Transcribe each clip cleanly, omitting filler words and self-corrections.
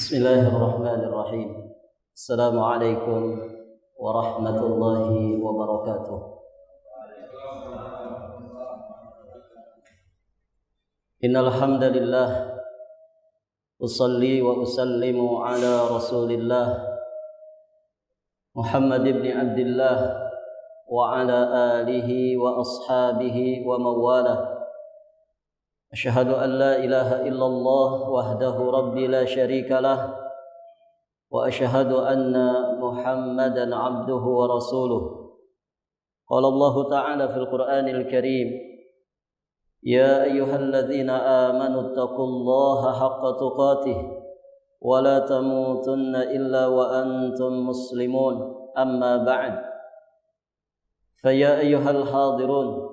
Bismillahirrahmanirrahim. Assalamualaikum warahmatullahi wabarakatuh. Innal hamdalillah usalli wa usallimu ala Rasulillah Muhammad ibn Abdullah wa ala alihi wa ashabihi wa mawalah. Asyhadu an la ilaha illallah wahdahu rabbi la syarika lah wa asyhadu anna Muhammadan abduhu wa rasuluh. Qala Allah ta'ala fil Qur'anil Karim, ya ayyuhalladzina amanu taqullaha haqqa tuqatih wa la tamutunna illa wa antum muslimun. Amma ba'd. Fa ya ayyuhal hadirun,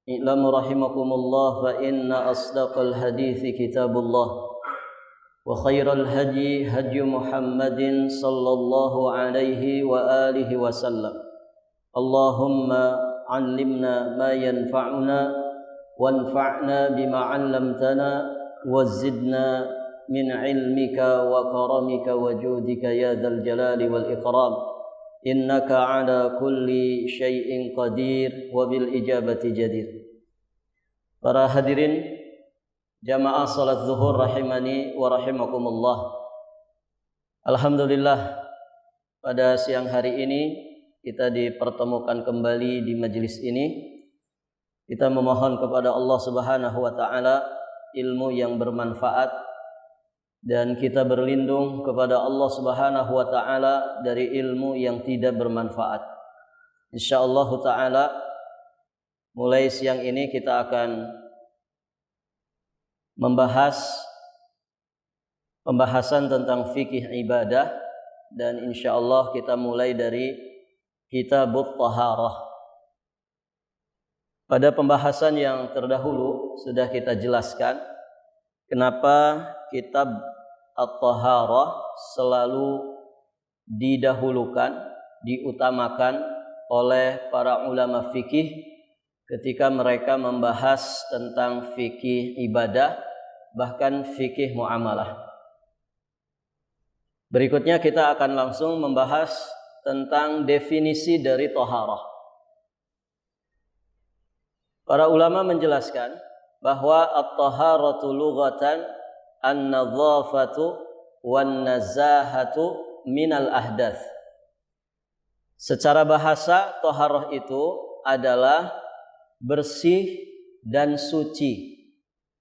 i'lamu rahimakumullah fa inna asdaqal hadithi kitabullah wa khairal hadi hadi Muhammadin sallallahu alaihi wa alihi wa sallam. Allahumma 'allimna ma yanfa'una wanfa'na bima 'allamtana wa zidna min 'ilmika wa karamika wa judika ya dzal jalali wal ikram. Innaka ala kulli syai'in qadir wa bil ijabati jadir. Para hadirin jamaah salat zuhur rahimani wa rahimakumullah. Alhamdulillah, pada siang hari ini kita dipertemukan kembali di majelis ini. Kita memohon kepada Allah Subhanahu wa taala ilmu yang bermanfaat, dan kita berlindung kepada Allah Subhanahu wa taala dari ilmu yang tidak bermanfaat. Insyaallah taala mulai siang ini kita akan membahas pembahasan tentang fikih ibadah, dan insyaallah kita mulai dari Kitabut Taharah. Pada pembahasan yang terdahulu sudah kita jelaskan kenapa kitab At-Taharah selalu didahulukan, diutamakan oleh para ulama fikih ketika mereka membahas tentang fikih ibadah, bahkan fikih muamalah. Berikutnya kita akan langsung membahas tentang definisi dari taharah. Para ulama menjelaskan bahwa at-taharatu lughatan an-nadhafatu wan-nazahatu minal ahdath. Secara bahasa, taharah itu adalah bersih dan suci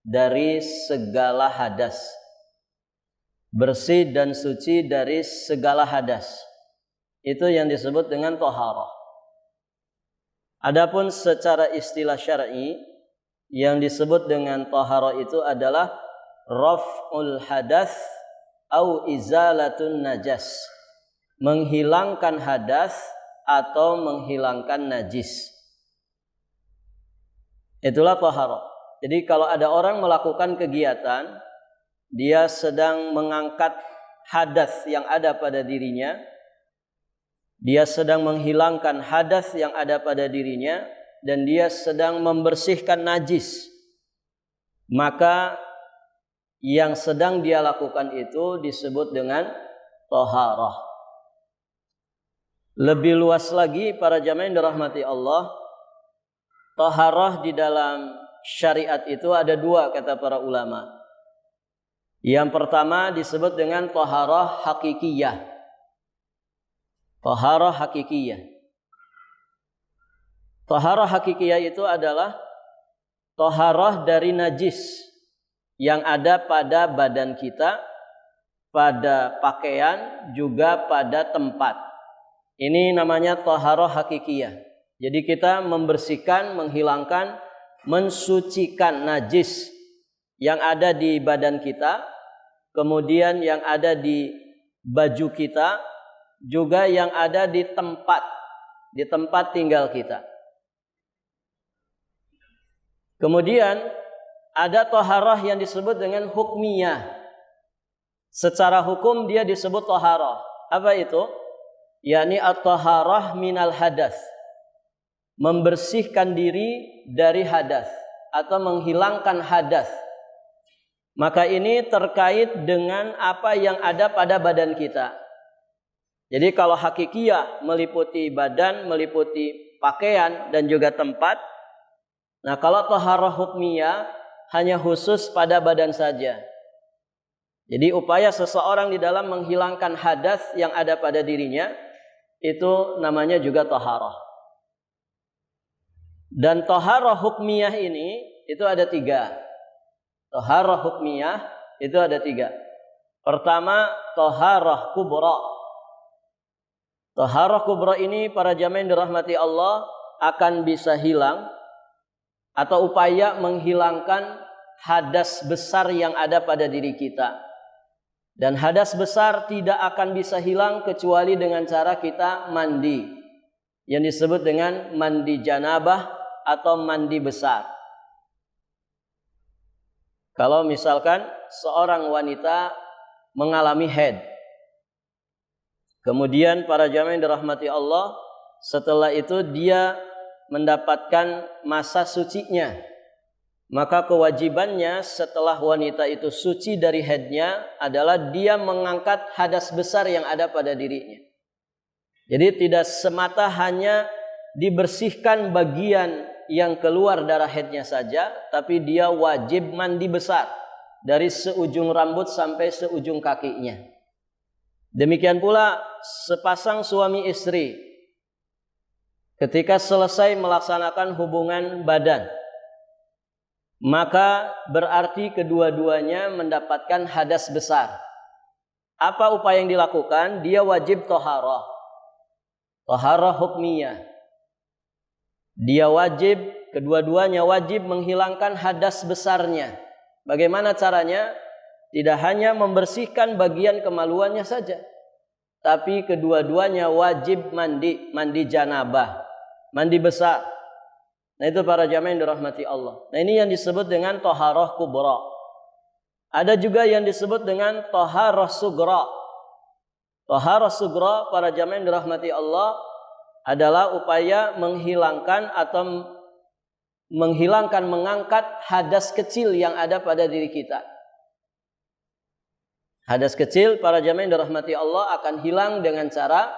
dari segala hadas. Bersih dan suci dari segala hadas. Itu yang disebut dengan taharah. Adapun secara istilah syar'i, yang disebut dengan taharah itu adalah raf'ul hadas au izalatun najas, menghilangkan hadas atau menghilangkan najis. Itulah taharah. Jadi kalau ada orang melakukan kegiatan, dia sedang mengangkat hadas yang ada pada dirinya, dia sedang menghilangkan hadas yang ada pada dirinya, dan dia sedang membersihkan najis, maka yang sedang dia lakukan itu disebut dengan taharah. Lebih luas lagi para jamaah yang dirahmati Allah, taharah di dalam syariat itu ada dua kata para ulama. Yang pertama disebut dengan taharah hakikiyah. Taharah hakikiyah. Taharah hakikiyah itu adalah taharah dari najis yang ada pada badan kita, pada pakaian, juga pada tempat. Ini namanya taharah hakikiyah. Jadi kita membersihkan, menghilangkan, mensucikan najis yang ada di badan kita, kemudian yang ada di baju kita, juga yang ada di tempat tinggal kita. Kemudian ada taharah yang disebut dengan hukmiyah. Secara hukum dia disebut taharah. Apa itu? Yakni at-taharah minal hadas. Membersihkan diri dari hadas atau menghilangkan hadas. Maka ini terkait dengan apa yang ada pada badan kita. Jadi kalau hakikiyah meliputi badan, meliputi pakaian dan juga tempat. Nah kalau taharah hukmiyah hanya khusus pada badan saja. Jadi upaya seseorang di dalam menghilangkan hadas yang ada pada dirinya, itu namanya juga taharah. Dan taharah hukmiyah ini itu ada 3. Taharah hukmiyah itu ada 3. Pertama, taharah kubra. Taharah kubra ini para jamaah yang dirahmati Allah akan bisa hilang atau upaya menghilangkan hadas besar yang ada pada diri kita. Dan hadas besar tidak akan bisa hilang kecuali dengan cara kita mandi, yang disebut dengan mandi janabah atau mandi besar. Kalau misalkan seorang wanita mengalami haid, kemudian para jamaah yang dirahmati Allah, setelah itu dia mendapatkan masa sucinya, maka kewajibannya setelah wanita itu suci dari haidnya adalah dia mengangkat hadas besar yang ada pada dirinya. Jadi tidak semata hanya dibersihkan bagian yang keluar darah haidnya saja, tapi dia wajib mandi besar dari seujung rambut sampai seujung kakinya. Demikian pula sepasang suami istri ketika selesai melaksanakan hubungan badan, maka berarti kedua-duanya mendapatkan hadas besar. Apa upaya yang dilakukan? Dia wajib taharah. Taharah hukmiyah. Dia wajib, kedua-duanya wajib menghilangkan hadas besarnya. Bagaimana caranya? Tidak hanya membersihkan bagian kemaluannya saja, tapi kedua-duanya wajib mandi janabah, mandi besar. Nah itu para jamaah yang dirahmati Allah. Nah ini yang disebut dengan taharah kubra. Ada juga yang disebut dengan taharah sugra. Taharah sugra para jamaah yang dirahmati Allah adalah upaya menghilangkan atau mengangkat hadas kecil yang ada pada diri kita. Hadas kecil para jamaah yang dirahmati Allah akan hilang dengan cara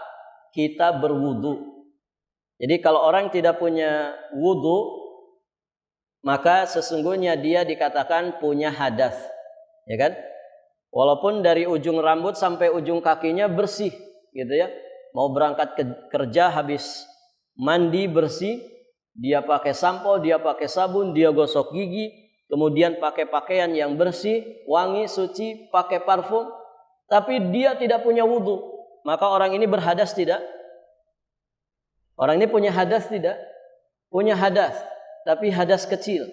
kita berwudu. Jadi kalau orang tidak punya wudu, maka sesungguhnya dia dikatakan punya hadas, ya kan? Walaupun dari ujung rambut sampai ujung kakinya bersih, gitu ya. Mau berangkat kerja habis mandi bersih, dia pakai sampo, dia pakai sabun, dia gosok gigi, kemudian pakai pakaian yang bersih, wangi, suci, pakai parfum, tapi dia tidak punya wudu, maka orang ini berhadas tidak? Orang ini punya hadas tidak? Punya hadas, tapi hadas kecil.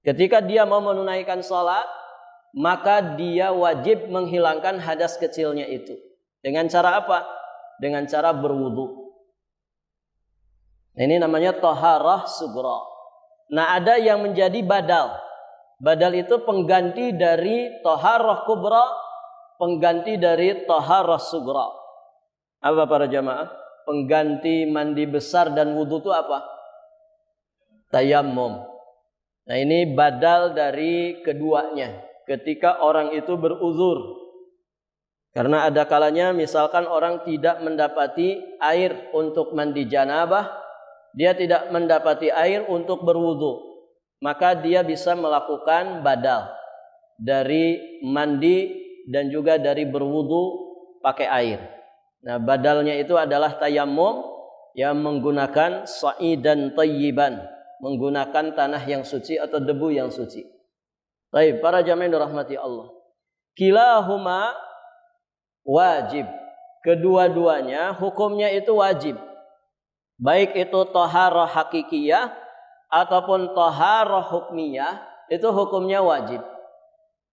Ketika dia mau menunaikan sholat, maka dia wajib menghilangkan hadas kecilnya itu. Dengan cara apa? Dengan cara berwudu. Ini namanya taharah sugra. Nah ada yang menjadi badal. Badal itu pengganti dari taharah kubra, pengganti dari taharah sugra. Apa para jamaah? Pengganti mandi besar dan wudu itu apa? Tayammum. Nah ini badal dari keduanya. Ketika orang itu beruzur. Karena ada kalanya misalkan orang tidak mendapati air untuk mandi janabah, dia tidak mendapati air untuk berwudu, maka dia bisa melakukan badal dari mandi dan juga dari berwudu pakai air. Nah, badalnya itu adalah tayammum yang menggunakan sa'idan thayyiban, menggunakan tanah yang suci atau debu yang suci. Baik, para jamaah yang dirahmati Allah. Kilahuma wajib. Kedua-duanya hukumnya itu wajib. Baik itu taharah hakikiyah ataupun taharah hukmiyah, itu hukumnya wajib.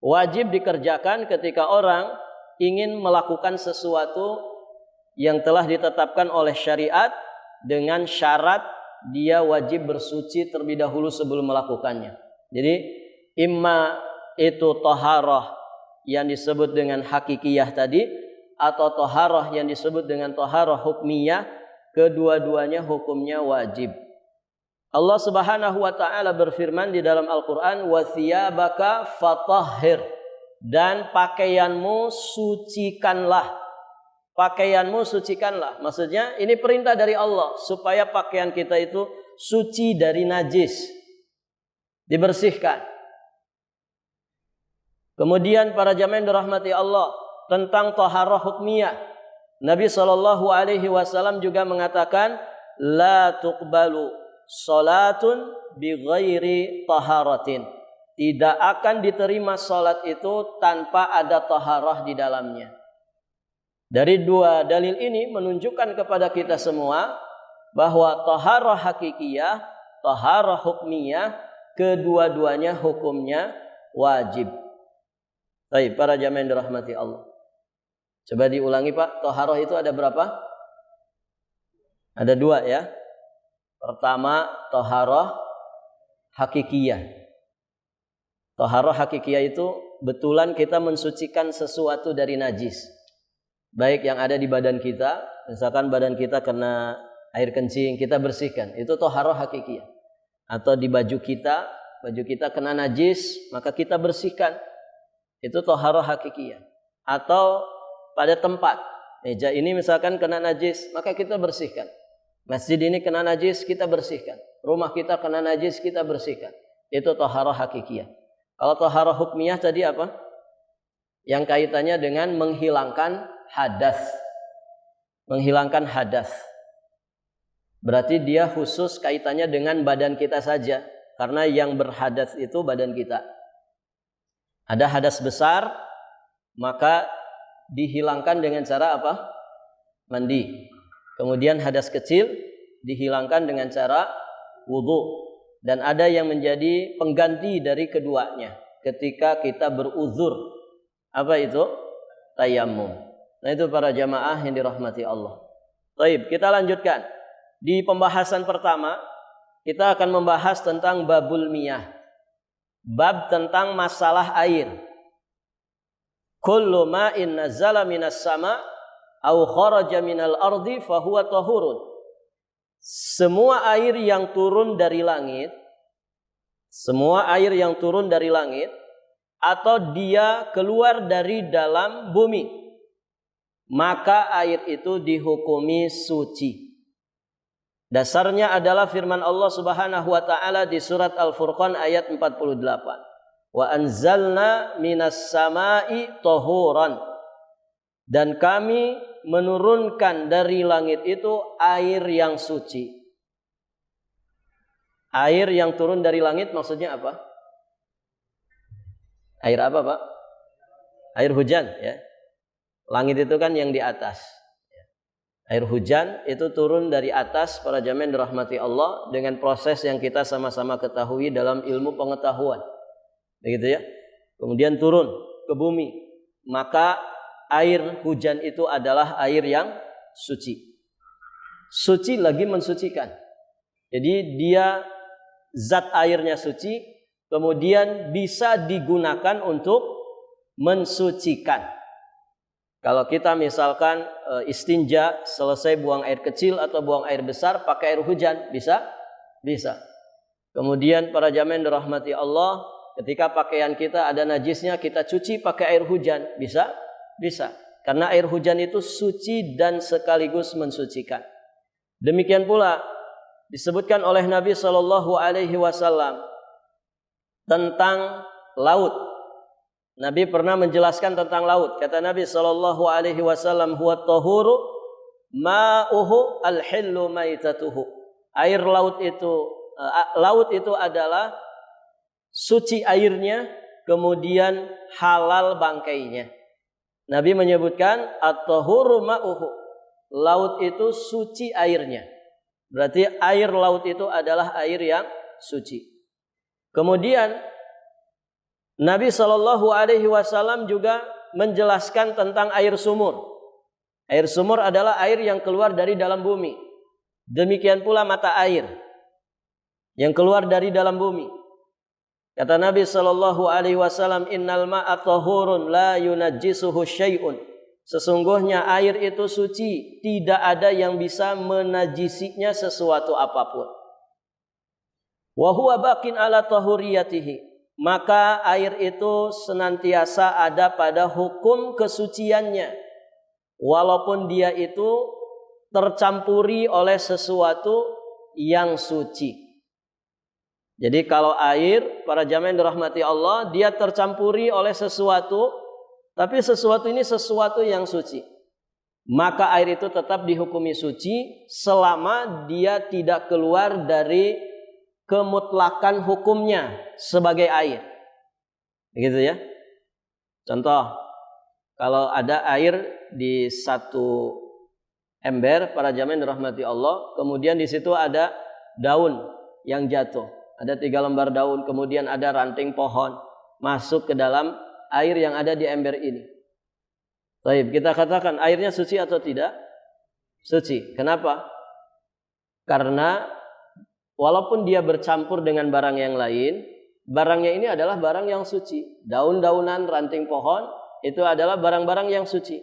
Wajib dikerjakan ketika orang ingin melakukan sesuatu yang telah ditetapkan oleh syariat dengan syarat dia wajib bersuci terlebih dahulu sebelum melakukannya. Jadi imma itu taharah yang disebut dengan hakikiyah tadi atau taharah yang disebut dengan taharah hukmiyah, kedua-duanya hukumnya wajib. Allah Subhanahu wa taala berfirman di dalam Al-Qur'an, "Wa thiyabaka fatahhir." Dan pakaianmu sucikanlah. Pakaianmu sucikanlah. Maksudnya ini perintah dari Allah supaya pakaian kita itu suci dari najis. Dibersihkan. Kemudian para jamaah yang dirahmati Allah, tentang taharah hukmiyah. Nabi SAW juga mengatakan, "La tuqbalu salatun bighairi taharatin." Tidak akan diterima salat itu tanpa ada taharah di dalamnya. Dari dua dalil ini menunjukkan kepada kita semua bahwa taharah hakikiyah, taharah hukmiyah, kedua-duanya hukumnya wajib. Baik, para jamaah yang dirahmati Allah. Coba diulangi Pak, taharah itu ada berapa? Ada dua ya. Pertama, taharah hakikiyah. Taharah hakikiyah itu betulan kita mensucikan sesuatu dari najis. Baik yang ada di badan kita, misalkan badan kita kena air kencing, kita bersihkan. Itu taharah hakikiyah. Atau di baju kita kena najis, maka kita bersihkan. Itu taharah hakikiyah. Atau pada tempat, meja ini misalkan kena najis, maka kita bersihkan. Masjid ini kena najis, kita bersihkan. Rumah kita kena najis, kita bersihkan. Itu taharah hakikiyah. Kalau taharah hukmiyah tadi apa? Yang kaitannya dengan menghilangkan hadas. Menghilangkan hadas. Berarti dia khusus kaitannya dengan badan kita saja. Karena yang berhadas itu badan kita. Ada hadas besar, maka dihilangkan dengan cara apa? Mandi. Kemudian hadas kecil dihilangkan dengan cara wudu. Dan ada yang menjadi pengganti dari keduanya ketika kita beruzur. Apa itu? Tayammum. Nah itu para jamaah yang dirahmati Allah. Baik, kita lanjutkan. Di pembahasan pertama, kita akan membahas tentang babul miyah. Bab tentang masalah air. Kullu ma'in nazala minas sama' au kharaja minal ardi fahuwa tahurun. Semua air yang turun dari langit, semua air yang turun dari langit atau dia keluar dari dalam bumi, maka air itu dihukumi suci. Dasarnya adalah firman Allah Subhanahu wa taala di surat Al-Furqan ayat 48. Wa anzalna minas sama'i tahuran. Dan kami menurunkan dari langit itu air yang suci. Air yang turun dari langit maksudnya apa? Air apa Pak? Air hujan ya. Langit itu kan yang di atas. Air hujan itu turun dari atas para jamaah yang dirahmati Allah dengan proses yang kita sama-sama ketahui dalam ilmu pengetahuan. Begitu ya. Kemudian turun ke bumi. Maka air hujan itu adalah air yang suci. Suci lagi mensucikan. Jadi dia zat airnya suci, kemudian bisa digunakan untuk mensucikan. Kalau kita misalkan istinja, selesai buang air kecil atau buang air besar pakai air hujan, bisa? Bisa. Kemudian para jamaah yang dirahmati Allah, ketika pakaian kita ada najisnya, kita cuci pakai air hujan, bisa? Bisa. Karena air hujan itu suci dan sekaligus mensucikan. Demikian pula disebutkan oleh Nabi SAW tentang laut. Nabi pernah menjelaskan tentang laut. Kata Nabi SAW, huwa tahuru ma'uhu al-hillu maitatuhu. Air laut itu adalah suci airnya, kemudian halal bangkainya. Nabi menyebutkan at-tahuru ma'uhu. Laut itu suci airnya. Berarti air laut itu adalah air yang suci. Kemudian Nabi SAW juga menjelaskan tentang air sumur. Air sumur adalah air yang keluar dari dalam bumi. Demikian pula mata air yang keluar dari dalam bumi. Kata Nabi SAW, innal ma'a tahurun la yunajjisuhu syai'un. Sesungguhnya air itu suci, tidak ada yang bisa menajisinya sesuatu apapun. wa huwa baqin ala tahuriyatihi, maka air itu senantiasa ada pada hukum kesuciannya walaupun dia itu tercampuri oleh sesuatu yang suci. Jadi kalau air, para jamaah yang dirahmati Allah, dia tercampuri oleh sesuatu, tapi sesuatu ini sesuatu yang suci, maka air itu tetap dihukumi suci selama dia tidak keluar dari kemutlakan hukumnya sebagai air. Begitu ya. Contoh, kalau ada air di satu ember, para jamaah yang dirahmati Allah, kemudian di situ ada daun yang jatuh, ada 3 lembar daun, kemudian ada ranting pohon masuk ke dalam air yang ada di ember ini. Baik, kita katakan airnya suci atau tidak? Suci. Kenapa? Karena walaupun dia bercampur dengan barang yang lain, barangnya ini adalah barang yang suci. Daun-daunan, ranting pohon, itu adalah barang-barang yang suci.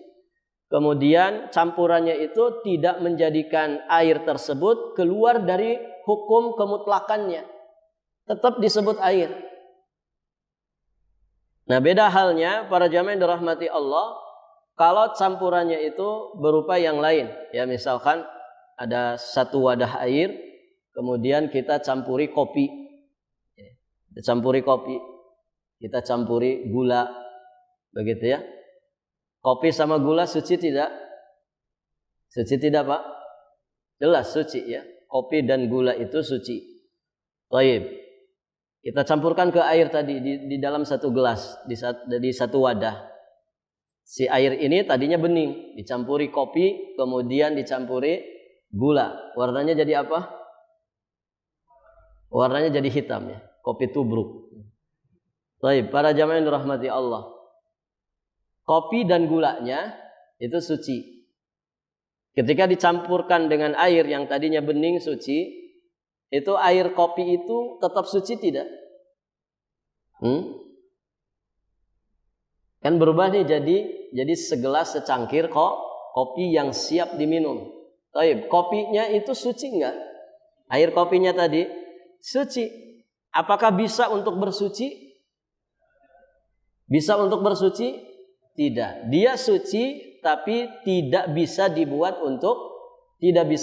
Kemudian campurannya itu tidak menjadikan air tersebut keluar dari hukum kemutlakannya. Tetap disebut air. Nah, beda halnya para jamaah yang dirahmati Allah, kalau campurannya itu berupa yang lain. Ya, misalkan ada satu wadah air, kemudian kita campuri kopi. Kita campuri gula. Begitu ya. Kopi sama gula suci tidak? Suci tidak, Pak? Jelas suci ya. Kopi dan gula itu suci. Baik. Kita campurkan ke air tadi di dalam satu gelas, di satu wadah. Si air ini tadinya bening, dicampuri kopi, kemudian dicampuri gula. Warnanya jadi apa? Warnanya jadi hitam ya. Kopi tubruk. Baik, para jamaah yang dirahmati Allah. Kopi dan gulanya itu suci. Ketika dicampurkan dengan air yang tadinya bening suci, itu air kopi itu tetap suci tidak? Kan berubah nih jadi segelas secangkir kopi yang siap diminum. Baik, kopinya itu suci enggak? Air kopinya tadi suci. Apakah bisa untuk bersuci? Bisa untuk bersuci? Tidak. Dia suci tapi tidak bisa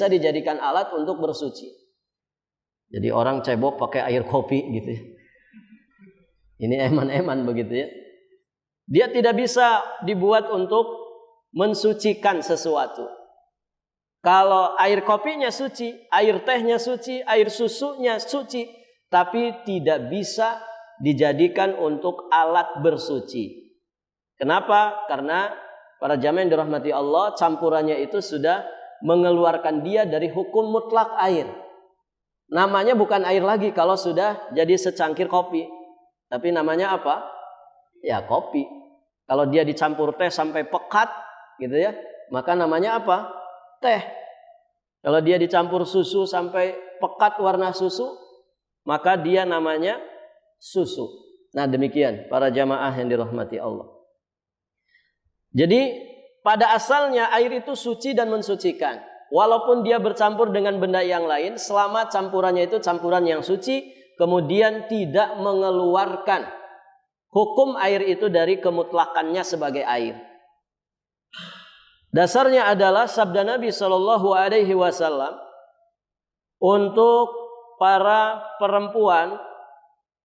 dijadikan alat untuk bersuci. Jadi orang cebok pakai air kopi gitu ya. Ini eman-eman begitu ya. Dia tidak bisa dibuat untuk mensucikan sesuatu. Kalau air kopinya suci, air tehnya suci, air susunya suci, tapi tidak bisa dijadikan untuk alat bersuci. Kenapa? Karena para jamaah yang dirahmati Allah, campurannya itu sudah mengeluarkan dia dari hukum mutlak air. Namanya bukan air lagi kalau sudah jadi secangkir kopi. Tapi namanya apa? Ya kopi. Kalau dia dicampur teh sampai pekat gitu ya, maka namanya apa? Teh. Kalau dia dicampur susu sampai pekat warna susu, maka dia namanya susu. Nah, demikian para jamaah yang dirahmati Allah. Jadi pada asalnya air itu suci dan mensucikan. Walaupun dia bercampur dengan benda yang lain, selama campurannya itu campuran yang suci, kemudian tidak mengeluarkan hukum air itu dari kemutlakannya sebagai air. Dasarnya adalah sabda Nabi Shallallahu Alaihi Wasallam untuk para perempuan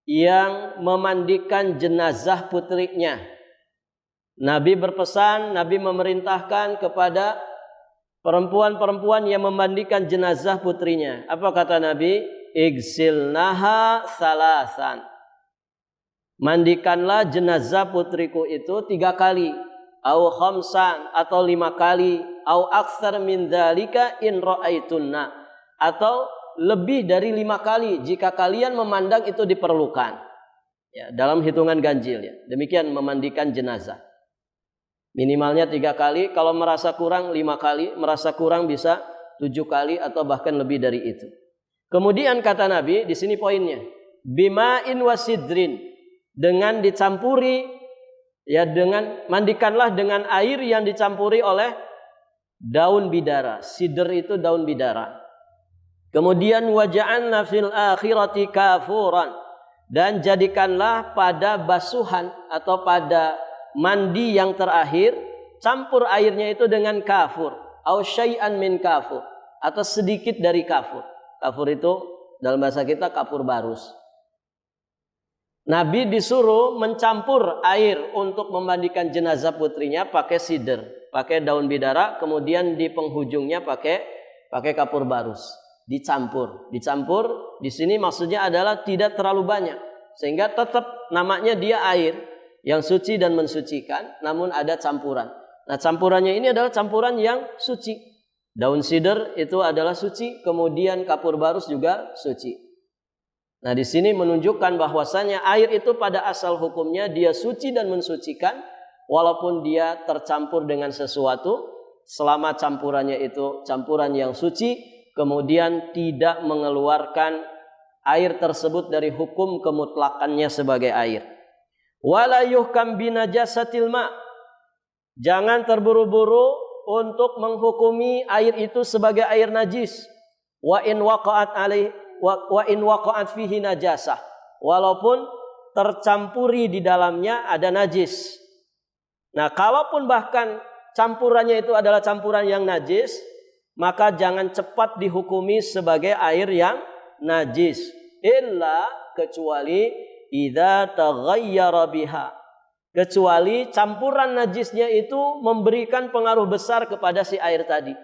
yang memandikan jenazah putrinya. Nabi berpesan, Nabi memerintahkan kepada perempuan-perempuan yang memandikan jenazah putrinya. Apa kata Nabi? Igsilnaha salasan. Mandikanlah jenazah putriku itu 3 kali. Au khamsan, atau 5 kali. Au aktsar min dzalika in ra'aitunna. Atau lebih dari 5 kali jika kalian memandang itu diperlukan. Ya, dalam hitungan ganjil ya. Demikian memandikan jenazah. Minimalnya 3 kali, kalau merasa kurang 5 kali, merasa kurang bisa 7 kali atau bahkan lebih dari itu. Kemudian kata Nabi, di sini poinnya, bima'in wasidrin, dengan dicampuri, ya dengan mandikanlah dengan air yang dicampuri oleh daun bidara. Sidr itu daun bidara. Kemudian waja'alna fil akhirati kafuran, dan jadikanlah pada basuhan atau pada mandi yang terakhir campur airnya itu dengan kafur, au syai'an min kafur, atau sedikit dari kafur. Kafur itu dalam bahasa kita kapur barus. Nabi disuruh mencampur air untuk memandikan jenazah putrinya pakai sider, pakai daun bidara, kemudian di penghujungnya pakai kapur barus. Dicampur di sini maksudnya adalah tidak terlalu banyak sehingga tetap namanya dia air yang suci dan mensucikan, namun ada campuran. Nah, campurannya ini adalah campuran yang suci. Daun sider itu adalah suci, kemudian kapur barus juga suci. Nah, di sini menunjukkan bahwasanya air itu pada asal hukumnya dia suci dan mensucikan, walaupun dia tercampur dengan sesuatu, selama campurannya itu campuran yang suci, kemudian tidak mengeluarkan air tersebut dari hukum kemutlakannya sebagai air. Wala yuhkam binajasatil ma'. Jangan terburu-buru untuk menghukumi air itu sebagai air najis. Wa in waqa'at fihi najasah, walaupun tercampuri di dalamnya ada najis. Nah, kalaupun bahkan campurannya itu adalah campuran yang najis, maka jangan cepat dihukumi sebagai air yang najis, illa kecuali idza taghayyara biha, kecuali campuran najisnya itu memberikan pengaruh besar kepada si air tadi,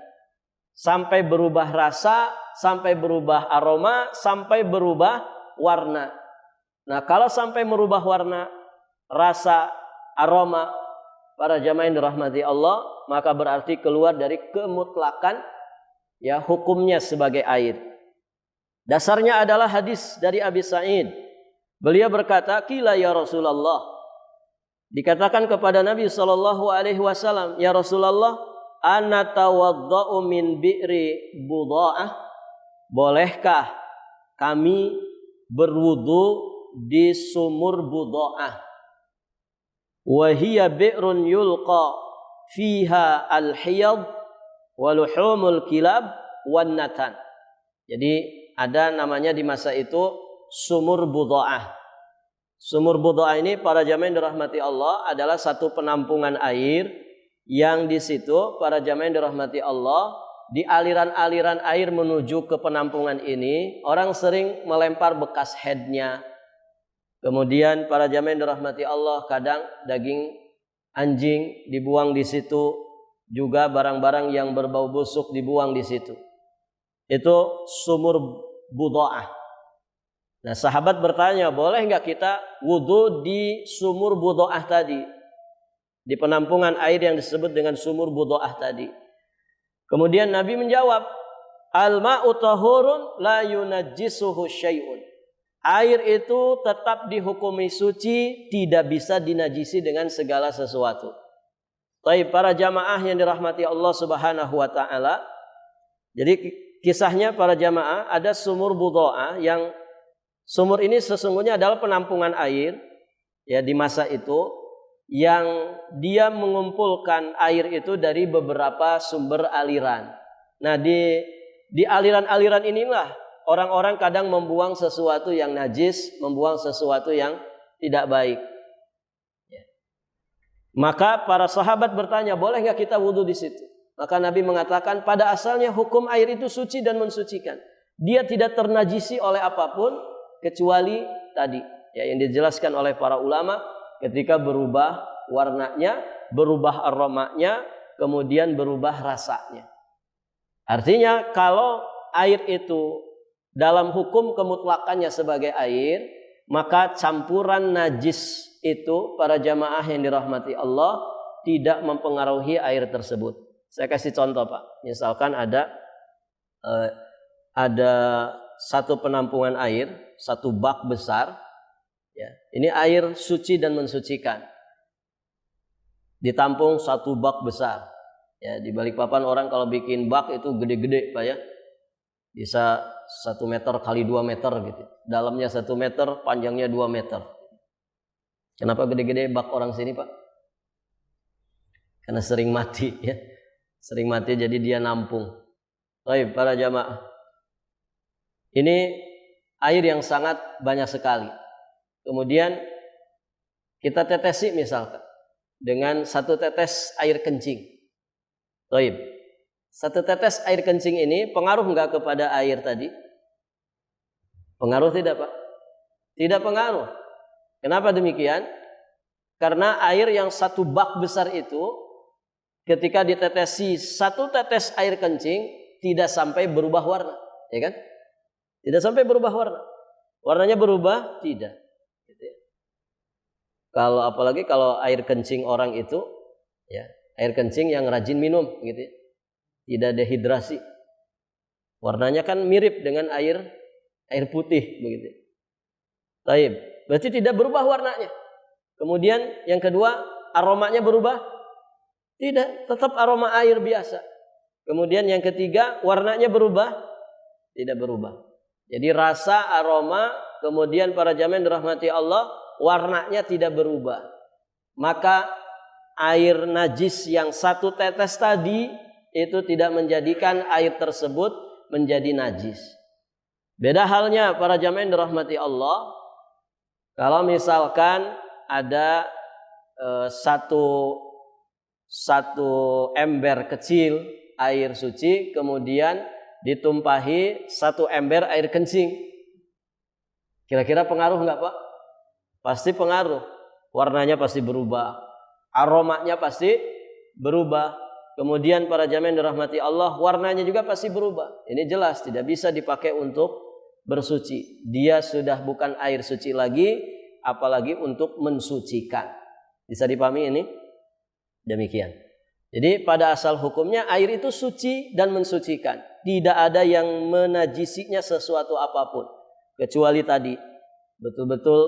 sampai berubah rasa, sampai berubah aroma, sampai berubah warna. Nah, kalau sampai merubah warna, rasa, aroma, para jamaah yang dirahmati Allah, maka berarti keluar dari kemutlakan ya hukumnya sebagai air. Dasarnya adalah hadis dari Abi Sa'id. Beliau berkata, "Qila ya Rasulullah." Dikatakan kepada Nabi SAW, "Ya Rasulullah, ana tawadda'u min bi'ri buda'ah." Bolehkah kami berwudu di sumur buda'ah? Wa hiya bi'run yulqa fiha al-hiyad wa luhumul kilab wan natan. Jadi ada namanya di masa itu sumur buda'ah. Sumur buda'ah ini para jamaah yang dirahmati Allah adalah satu penampungan air yang di situ para jamaah yang dirahmati Allah, di aliran-aliran air menuju ke penampungan ini orang sering melempar bekas headnya. Kemudian para jamaah yang dirahmati Allah, kadang daging anjing dibuang di situ, juga barang-barang yang berbau busuk dibuang di situ. Itu sumur buda'ah. Nah, sahabat bertanya, boleh nggak kita wudu di sumur buda'ah tadi, di penampungan air yang disebut dengan sumur buda'ah tadi? Kemudian Nabi menjawab, al-ma'u tahurun la yunajjisuhu syai'un. Air itu tetap dihukumi suci, tidak bisa dinajisi dengan segala sesuatu. Baik, para jamaah yang dirahmati Allah Subhanahu wa taala. Jadi kisahnya para jamaah, ada sumur buda'ah yang sumur ini sesungguhnya adalah penampungan air ya di masa itu, yang dia mengumpulkan air itu dari beberapa sumber aliran. Nah, di aliran-aliran inilah orang-orang kadang membuang sesuatu yang najis, membuang sesuatu yang tidak baik. Maka para sahabat bertanya, boleh nggak kita wudhu di situ? Maka Nabi mengatakan, pada asalnya hukum air itu suci dan mensucikan. Dia tidak ternajisi oleh apapun kecuali tadi ya yang dijelaskan oleh para ulama, ketika berubah warnanya, berubah aromanya, kemudian berubah rasanya. Artinya kalau air itu dalam hukum kemutlakannya sebagai air, maka campuran najis itu para jamaah yang dirahmati Allah tidak mempengaruhi air tersebut. Saya kasih contoh, Pak. Misalkan ada satu penampungan air, satu bak besar. Ya, ini air suci dan mensucikan. Ditampung satu bak besar. Ya, di Balikpapan orang kalau bikin bak itu gede-gede, Pak ya. Bisa 1 meter kali 2 meter gitu. Dalamnya 1 meter, panjangnya 2 meter. Kenapa gede-gede bak orang sini, Pak? Karena sering mati ya. Sering mati jadi dia nampung. Baik, para jamaah. Ini air yang sangat banyak sekali. Kemudian kita tetesi misalkan dengan 1 tetes air kencing. Baik. 1 tetes air kencing ini pengaruh enggak kepada air tadi? Pengaruh tidak, Pak? Tidak pengaruh. Kenapa demikian? Karena air yang 1 bak besar itu ketika ditetesi 1 tetes air kencing tidak sampai berubah warna, ya kan? Tidak sampai berubah warna. Warnanya berubah? Tidak. Gitu ya. Kalau apalagi kalau air kencing orang itu, ya, air kencing yang rajin minum, gitu ya. Tidak dehidrasi. Warnanya kan mirip dengan air putih, begitu. Taib. Berarti tidak berubah warnanya. Kemudian yang kedua, aromanya berubah? Tidak, tetap aroma air biasa. Kemudian yang ketiga, warnanya berubah? Tidak berubah. Jadi rasa, aroma, kemudian para jamaah dirahmati Allah, warnanya tidak berubah. Maka air najis yang 1 tetes tadi itu tidak menjadikan air tersebut menjadi najis. Beda halnya para jamaah dirahmati Allah, kalau misalkan ada satu ember kecil air suci, kemudian ditumpahi 1 ember air kencing. Kira-kira pengaruh enggak, Pak? Pasti pengaruh. Warnanya pasti berubah. Aromanya pasti berubah. Kemudian para jamaah yang dirahmati Allah, warnanya juga pasti berubah. Ini jelas tidak bisa dipakai untuk bersuci. Dia sudah bukan air suci lagi, apalagi untuk mensucikan. Bisa dipahami ini? Demikian. Jadi pada asal hukumnya air itu suci dan mensucikan. Tidak ada yang menajisinya sesuatu apapun. Kecuali tadi betul-betul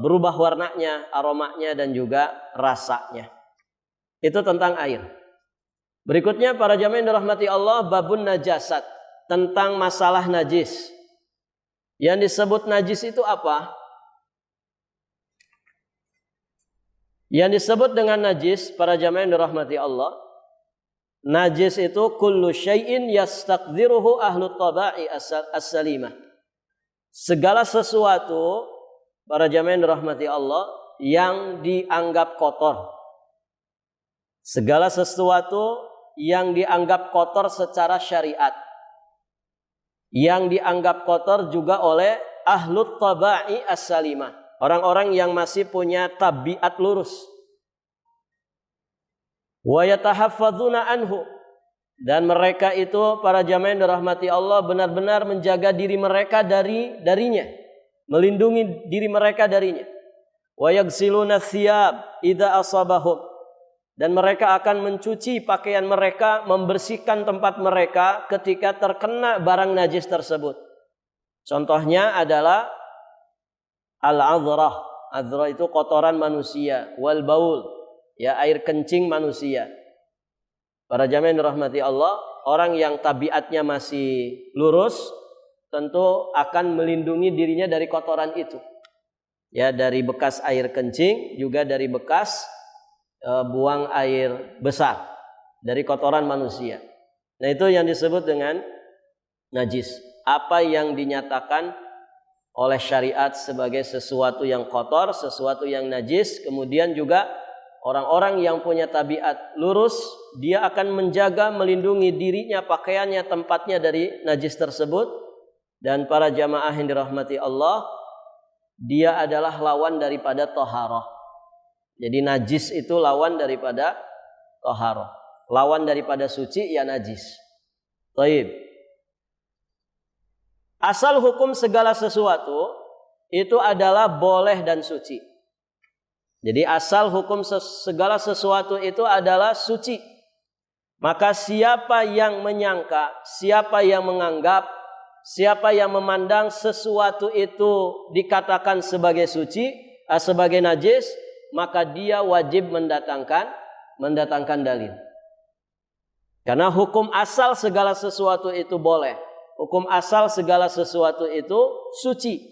berubah warnanya, aromanya dan juga rasanya. Itu tentang air. Berikutnya para jamaah yang dirahmati Allah, babun najasat, tentang masalah najis. Yang disebut najis itu apa? Yang disebut dengan najis para jamaah yang dirahmati Allah, najis itu kullu syai'in yastaqdiruhu ahlu tabai as-salimah. Segala sesuatu para jamaah yang dirahmati Allah yang dianggap kotor. Segala sesuatu yang dianggap kotor secara syariat. Yang dianggap kotor juga oleh ahlu tabai as-salimah. Orang-orang yang masih punya tabiat lurus. Wa yatahaffadzuna anhu, dan mereka itu para jamaah yang dirahmati Allah benar-benar menjaga diri mereka darinya, melindungi diri mereka darinya. Wa yaghsiluna thiyab idza asabahum, dan mereka akan mencuci pakaian mereka, membersihkan tempat mereka ketika terkena barang najis tersebut. Contohnya adalah al-azrah. Azrah itu kotoran manusia. Wal baul, ya, air kencing manusia. Para jamaah yang dirahmati Allah, orang yang tabiatnya masih lurus tentu akan melindungi dirinya dari kotoran itu. Ya, dari bekas air kencing, juga dari bekas buang air besar, dari kotoran manusia. Nah, itu yang disebut dengan najis. Apa yang dinyatakan oleh syariat sebagai sesuatu yang kotor, sesuatu yang najis. Kemudian juga orang-orang yang punya tabiat lurus, dia akan menjaga, melindungi dirinya, pakaiannya, tempatnya dari najis tersebut. Dan para jamaah yang dirahmati Allah, dia adalah lawan daripada taharah. Jadi najis itu lawan daripada taharah. Lawan daripada suci ya najis. Baik. Asal hukum segala sesuatu itu adalah boleh dan suci. Jadi asal hukum segala sesuatu itu adalah suci. Maka siapa yang menyangka, siapa yang menganggap, siapa yang memandang sesuatu itu dikatakan sebagai suci, sebagai najis, maka dia wajib mendatangkan dalil. Karena hukum asal segala sesuatu itu boleh. Hukum asal segala sesuatu itu suci.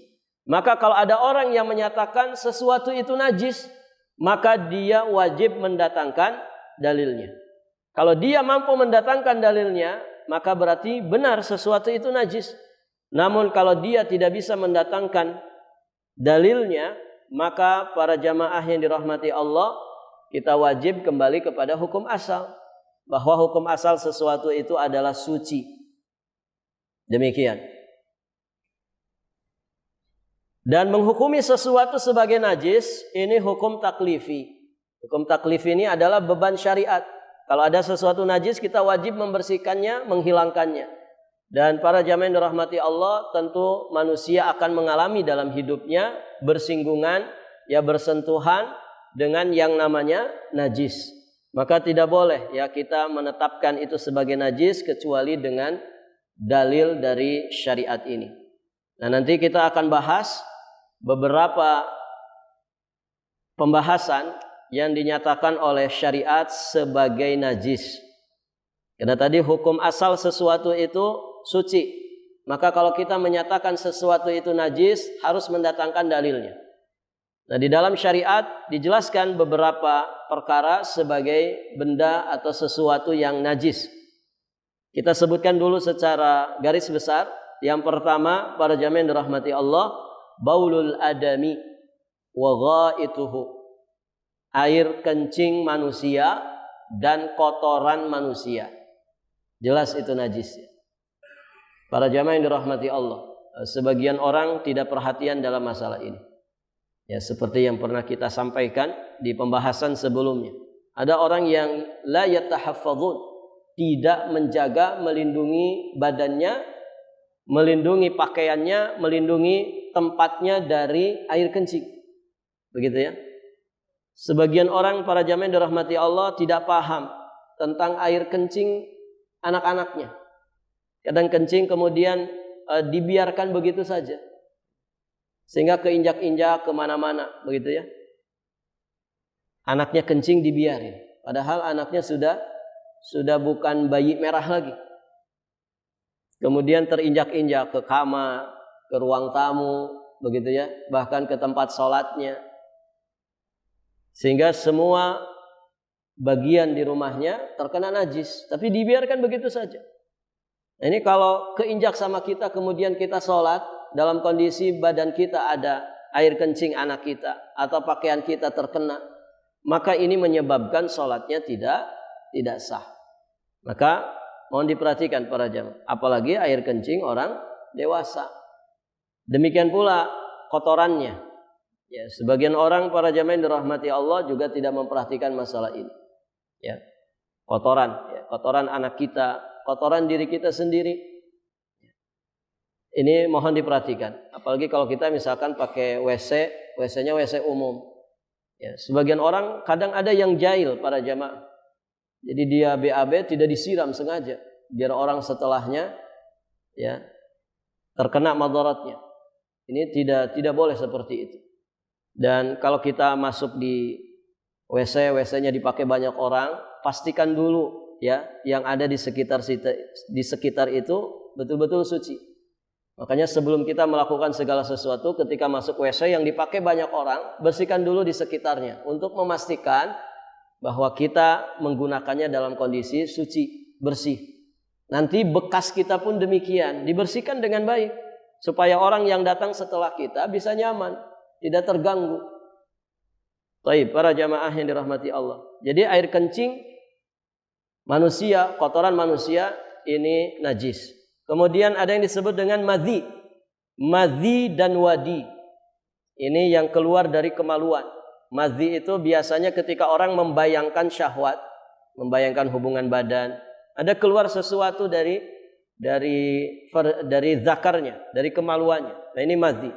Maka kalau ada orang yang menyatakan sesuatu itu najis, maka dia wajib mendatangkan dalilnya. Kalau dia mampu mendatangkan dalilnya, maka berarti benar sesuatu itu najis. Namun kalau dia tidak bisa mendatangkan dalilnya, maka para jamaah yang dirahmati Allah, kita wajib kembali kepada hukum asal, bahwa hukum asal sesuatu itu adalah suci. Demikian. Dan menghukumi sesuatu sebagai najis, ini hukum taklifi. Hukum taklifi ini adalah beban syariat. Kalau ada sesuatu najis, kita wajib membersihkannya, menghilangkannya. Dan para jamaah yang dirahmati Allah, tentu manusia akan mengalami dalam hidupnya bersinggungan, ya bersentuhan dengan yang namanya najis. Maka tidak boleh ya kita menetapkan itu sebagai najis kecuali dengan dalil dari syariat ini. Nah, nanti kita akan bahas beberapa pembahasan yang dinyatakan oleh syariat sebagai najis. Karena tadi hukum asal sesuatu itu suci. Maka kalau kita menyatakan sesuatu itu najis, harus mendatangkan dalilnya. Nah, di dalam syariat dijelaskan beberapa perkara sebagai benda atau sesuatu yang najis. Kita sebutkan dulu secara garis besar. Yang pertama, para jamaah yang dirahmati Allah, baulul adami wa ghaituhu. Air kencing manusia dan kotoran manusia. Jelas itu najis. Para jamaah yang dirahmati Allah, sebagian orang tidak perhatian dalam masalah ini. Ya, seperti yang pernah kita sampaikan di pembahasan sebelumnya. Ada orang yang la yatahaffazun, tidak menjaga, melindungi badannya, melindungi pakaiannya, melindungi tempatnya dari air kencing. Begitu ya. Sebagian orang para jamaah yang dirahmati Allah tidak paham tentang air kencing anak-anaknya. Kadang kencing kemudian dibiarkan begitu saja, sehingga keinjak-injak kemana-mana, begitu ya. Anaknya kencing dibiarin, padahal anaknya sudah bukan bayi merah lagi. Kemudian terinjak-injak ke kamar, ke ruang tamu, begitu ya, bahkan ke tempat sholatnya, sehingga semua bagian di rumahnya terkena najis, tapi dibiarkan begitu saja. Nah, ini kalau keinjak sama kita, kemudian kita sholat dalam kondisi badan kita ada air kencing anak kita atau pakaian kita terkena, maka ini menyebabkan sholatnya tidak sah. Maka mohon diperhatikan para jamaah, apalagi air kencing orang dewasa. Demikian pula kotorannya. Ya, sebagian orang para jamaah yang dirahmati Allah juga tidak memperhatikan masalah ini. Ya, kotoran anak kita, kotoran diri kita sendiri. Ini mohon diperhatikan. Apalagi kalau kita misalkan pakai WC-nya WC umum. Ya, sebagian orang kadang ada yang jahil para jamaah. Jadi dia BAB tidak disiram sengaja, biar orang setelahnya ya terkena madaratnya. Ini tidak boleh seperti itu. Dan kalau kita masuk di WC-nya dipakai banyak orang, pastikan dulu ya yang ada di sekitar itu betul-betul suci. Makanya sebelum kita melakukan segala sesuatu, ketika masuk WC yang dipakai banyak orang, bersihkan dulu di sekitarnya untuk memastikan bahwa kita menggunakannya dalam kondisi suci, bersih. Nanti bekas kita pun demikian, dibersihkan dengan baik supaya orang yang datang setelah kita bisa nyaman, tidak terganggu. Baik, para jamaah yang dirahmati Allah. Jadi air kencing manusia, kotoran manusia ini najis. Kemudian ada yang disebut dengan madhi. Madhi dan wadi. Ini yang keluar dari kemaluan. Madhi itu biasanya ketika orang membayangkan syahwat, membayangkan hubungan badan, ada keluar sesuatu dari zakarnya, dari kemaluannya. Nah, ini madhi.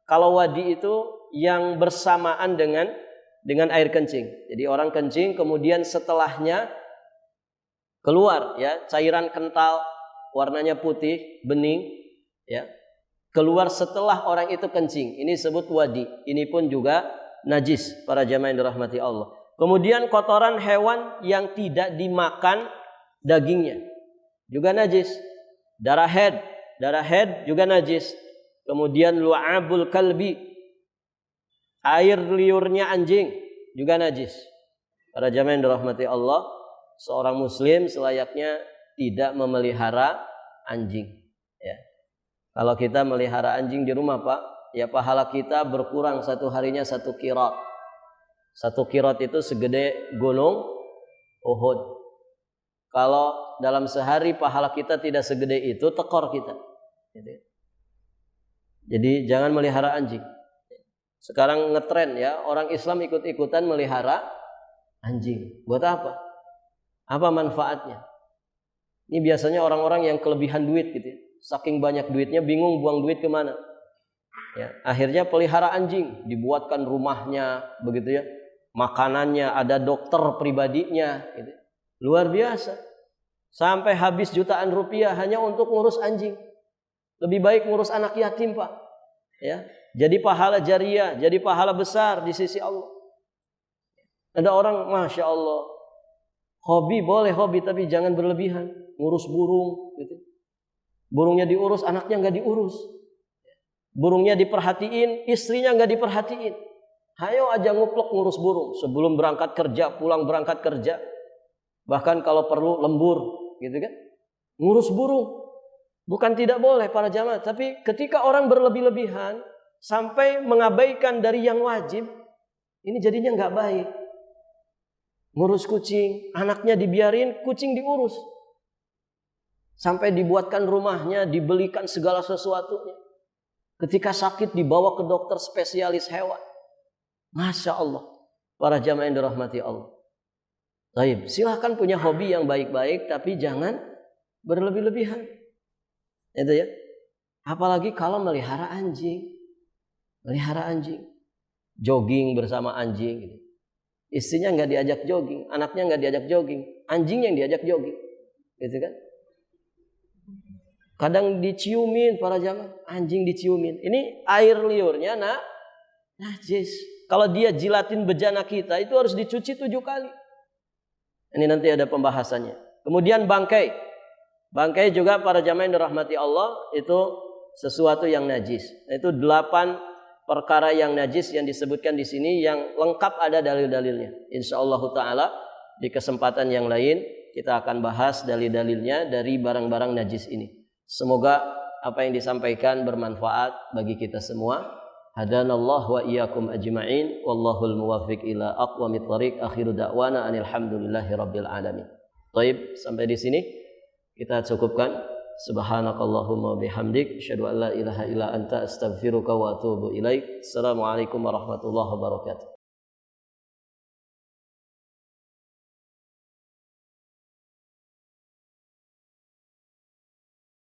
Kalau wadi itu yang bersamaan dengan air kencing. Jadi orang kencing kemudian setelahnya keluar ya cairan kental, warnanya putih, bening, ya. Keluar setelah orang itu kencing. Ini disebut wadi. Ini pun juga najis para jamaah yang dirahmati Allah. Kemudian kotoran hewan yang tidak dimakan dagingnya juga najis. Darah head juga najis. Kemudian lu'abul kalbi, air liurnya anjing juga najis. Para jamaah yang dirahmati Allah, seorang muslim selayaknya tidak memelihara anjing. Ya. Kalau kita melihara anjing di rumah, Pak, ya pahala kita berkurang satu harinya 1 qirat. 1 qirat itu segede gunung Uhud. Kalau dalam sehari pahala kita tidak segede itu, tekor kita. Jadi jangan melihara anjing. Sekarang ngetren ya, orang Islam ikut-ikutan melihara anjing. Buat apa? Apa manfaatnya? Ini biasanya orang-orang yang kelebihan duit gitu ya. Saking banyak duitnya bingung buang duit kemana. Ya, akhirnya pelihara anjing, dibuatkan rumahnya, begitu ya, makanannya, ada dokter pribadinya, gitu. Luar biasa. Sampai habis jutaan rupiah hanya untuk ngurus anjing. Lebih baik ngurus anak yatim, Pak. Ya, jadi pahala jariah, jadi pahala besar di sisi Allah. Ada orang, masya Allah, hobi boleh hobi tapi jangan berlebihan, ngurus burung, gitu. Burungnya diurus, anaknya nggak diurus. Burungnya diperhatiin, istrinya nggak diperhatiin. Hayo aja nguplek ngurus burung sebelum berangkat kerja, pulang berangkat kerja. Bahkan kalau perlu lembur, gitu kan? Ngurus burung. Bukan tidak boleh para jamaah, tapi ketika orang berlebih-lebihan sampai mengabaikan dari yang wajib, ini jadinya nggak baik. Ngurus kucing, anaknya dibiarin, kucing diurus. Sampai dibuatkan rumahnya, dibelikan segala sesuatunya. Ketika sakit dibawa ke dokter spesialis hewan. Masya Allah. Para jamaah yang dirahmati Allah. Baik, silahkan punya hobi yang baik-baik, tapi jangan berlebih-lebihan. Itu ya. Apalagi kalau melihara anjing. Melihara anjing. Jogging bersama anjing. Gitu. Istrinya nggak diajak jogging, anaknya nggak diajak jogging, anjing yang diajak jogging. Gitu kan. Kadang diciumin para jamaah, anjing diciumin. Ini air liurnya najis. Kalau dia jilatin bejana kita itu harus dicuci 7 kali. Ini nanti ada pembahasannya. Kemudian bangkai. Bangkai juga para jamaah yang dirahmati Allah itu sesuatu yang najis. Itu 8 perkara yang najis yang disebutkan di sini yang lengkap ada dalil-dalilnya. Insyaallah taala di kesempatan yang lain kita akan bahas dalil-dalilnya dari barang-barang najis ini. Semoga apa yang disampaikan bermanfaat bagi kita semua. Hadanallahu wa iyyakum ajma'in wallahul muwaffiq ila aqwamit thariq. Akhiru da'wana alhamdulillahi rabbil alamin. Baik, sampai di sini kita cukupkan. Subhanakallahumma bihamdik asyhadu an la ilaha illa anta astaghfiruka wa atubu ilaik. Assalamualaikum warahmatullahi wabarakatuh.